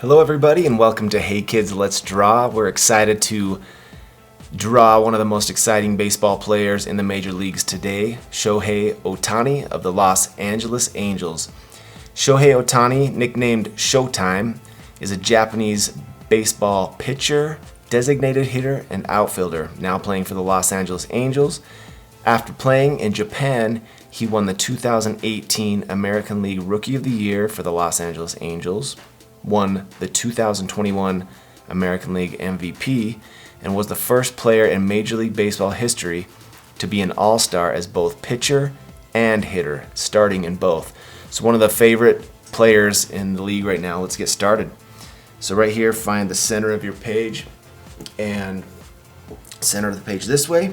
Hello everybody and welcome to Hey Kids Let's Draw. We're excited to draw one of the most exciting baseball players in the major leagues today, Shohei Ohtani of the Los Angeles Angels. Shohei Ohtani, nicknamed Showtime, is a Japanese baseball pitcher, designated hitter, and outfielder, now playing for the Los Angeles Angels. After playing in Japan, he won the 2018 American League Rookie of the Year for the Los Angeles Angels, won the 2021 American League MVP, and was the first player in Major League Baseball history to be an all-star as both pitcher and hitter, starting in both. So one of the favorite players in the league right now. Let's get started. So right here, find the center of your page and center of the page this way.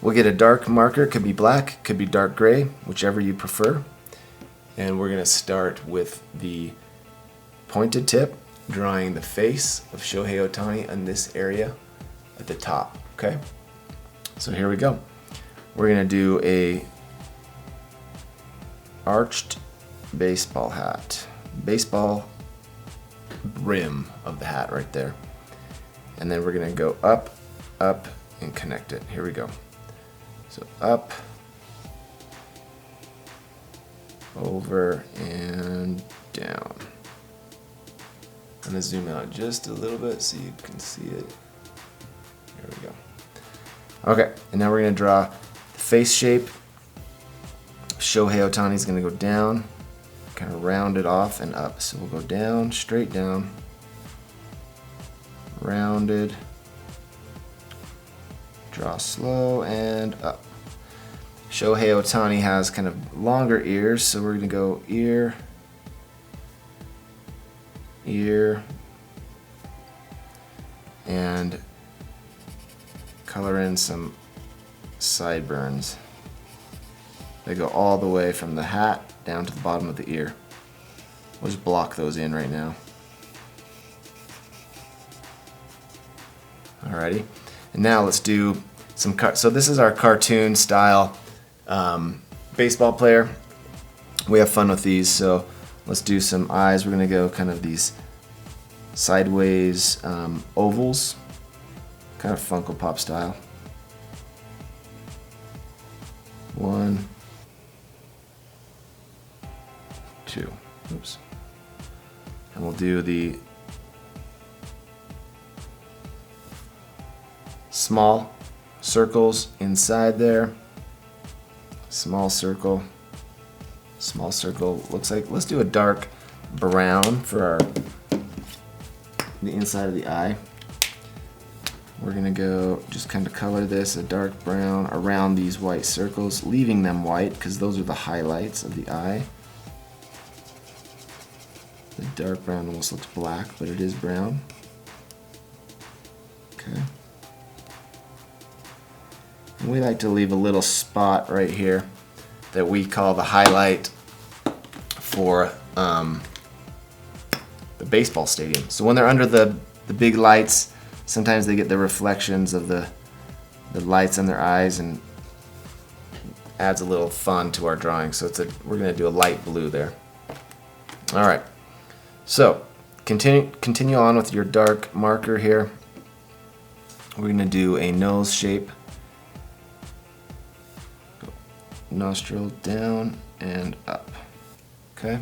We'll get a dark marker, could be black, could be dark gray, whichever you prefer. And we're gonna start with the pointed tip, drawing the face of Shohei Ohtani in this area at the top, okay? So here we go. We're gonna do a arched baseball hat. Baseball rim of the hat right there. And then we're gonna go up, up, and connect it. Here we go. So up, over, and down. I'm gonna zoom out just a little bit so you can see it. There we go. Okay, and now we're gonna draw the face shape. Shohei Ohtani is gonna go down, kind of round it off and up. So we'll go down, straight down, rounded, draw slow, and up. Shohei Ohtani has kind of longer ears, so we're gonna go ear, ear, and color in some sideburns. They go all the way from the hat down to the bottom of the ear. We'll just block those in right now. Alrighty, and now let's do some so this is our cartoon style baseball player. We have fun with these, so let's do some eyes. We're gonna go kind of these sideways ovals, kind of Funko Pop style. 1, 2, oops. And we'll do the small circles inside there. Small circle, looks like, let's do a dark brown for the inside of the eye. We're gonna go just kind of color this a dark brown around these white circles, leaving them white because those are the highlights of the eye. The dark brown almost looks black, but it is brown. Okay. And we like to leave a little spot right here that we call the highlight for the baseball stadium. So when they're under the big lights, sometimes they get the reflections of the lights in their eyes and adds a little fun to our drawing. So we're gonna do a light blue there. All right, so continue on with your dark marker here. We're gonna do a nose shape. Nostril down and up, okay?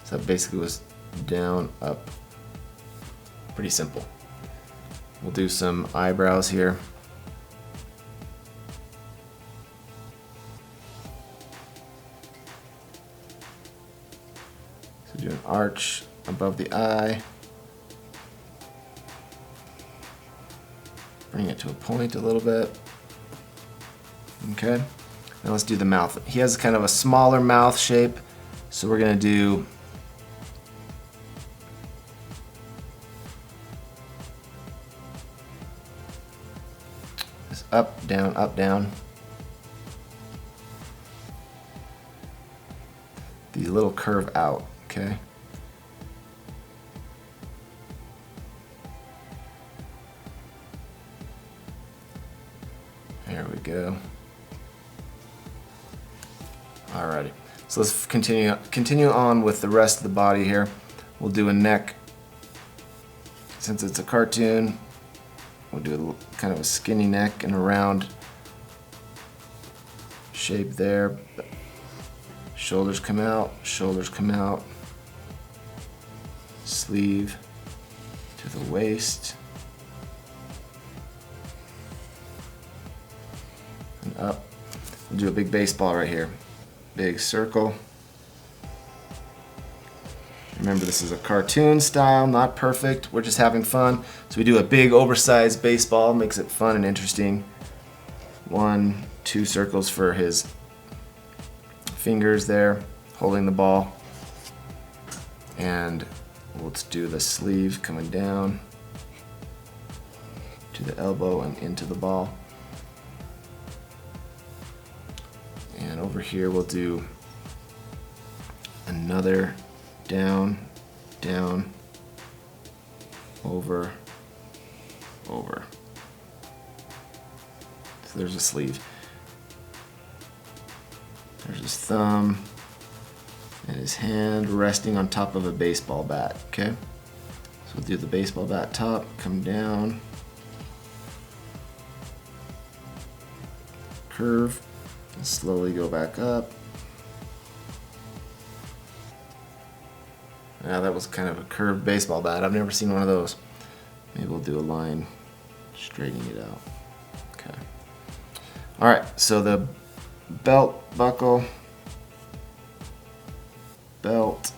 So that basically was down, up, pretty simple. We'll do some eyebrows here. So do an arch above the eye. Bring it to a point a little bit. Okay, now let's do the mouth. He has kind of a smaller mouth shape, so we're gonna do this up, down. These little curve out, okay? There we go. Alrighty. So let's continue on with the rest of the body here. We'll do a neck. Since it's a cartoon, we'll do kind of a skinny neck and a round shape there. Shoulders come out, shoulders come out. Sleeve to the waist. And up. We'll do a big baseball right here. Big circle. Remember, this is a cartoon style, not perfect. We're just having fun. So we do a big oversized baseball, makes it fun and interesting. 1, 2 circles for his fingers there, holding the ball. And let's do the sleeve coming down to the elbow and into the ball. And over here we'll do another down, down, over, over. So there's a sleeve. There's his thumb and his hand resting on top of a baseball bat, okay? So we'll do the baseball bat top, come down, curve, and slowly go back up. Now that was kind of a curved baseball bat. I've never seen one of those. Maybe we'll do a line straightening it out. Okay. All right, so the belt buckle, belt.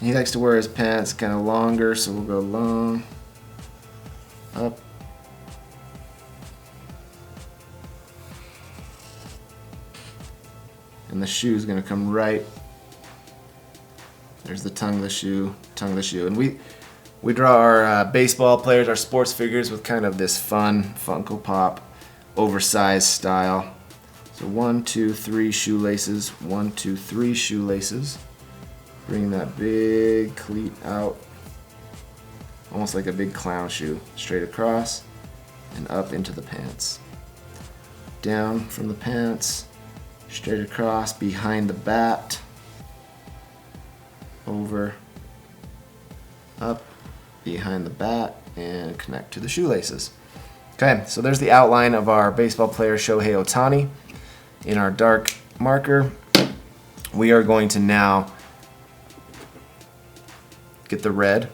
He likes to wear his pants kind of longer, so we'll go long, up, and the shoe's gonna come right. There's the tongue of the shoe, and we draw our baseball players, our sports figures with kind of this fun Funko Pop, oversized style. So 1, 2, 3 shoelaces, 1, 2, 3 shoelaces. Bring that big cleat out, almost like a big clown shoe, straight across and up into the pants. Down from the pants, straight across behind the bat. Over, up, behind the bat, and connect to the shoelaces. Okay, so there's the outline of our baseball player Shohei Ohtani in our dark marker. We are going to now get the red,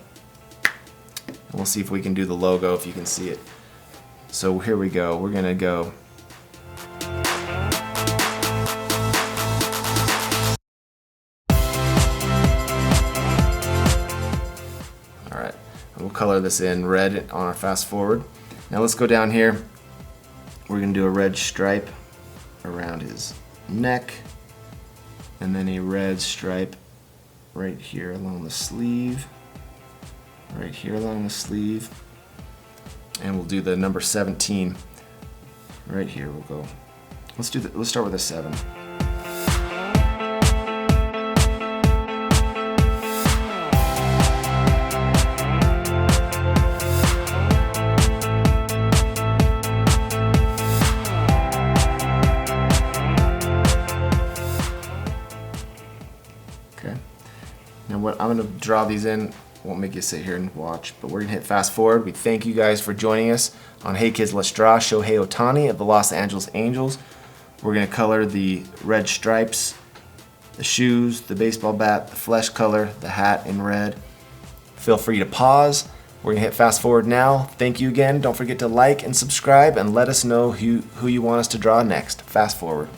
and we'll see if we can do the logo, if you can see it. So here we go. We're gonna go color this in red on our fast forward. Now let's go down here. We're gonna do a red stripe around his neck, and then a red stripe right here along the sleeve, right here along the sleeve, and we'll do the number 17 right here. We'll go. Let's start with a 7. Now what I'm going to draw these in, won't make you sit here and watch, but we're going to hit fast forward. We thank you guys for joining us on Hey Kids Let's Draw. Shohei Ohtani of the Los Angeles Angels. We're going to color the red stripes, the shoes, the baseball bat, the flesh color, the hat in red. Feel free to pause. We're going to hit fast forward now. Thank you again. Don't forget to like and subscribe and let us know who you want us to draw next. Fast forward.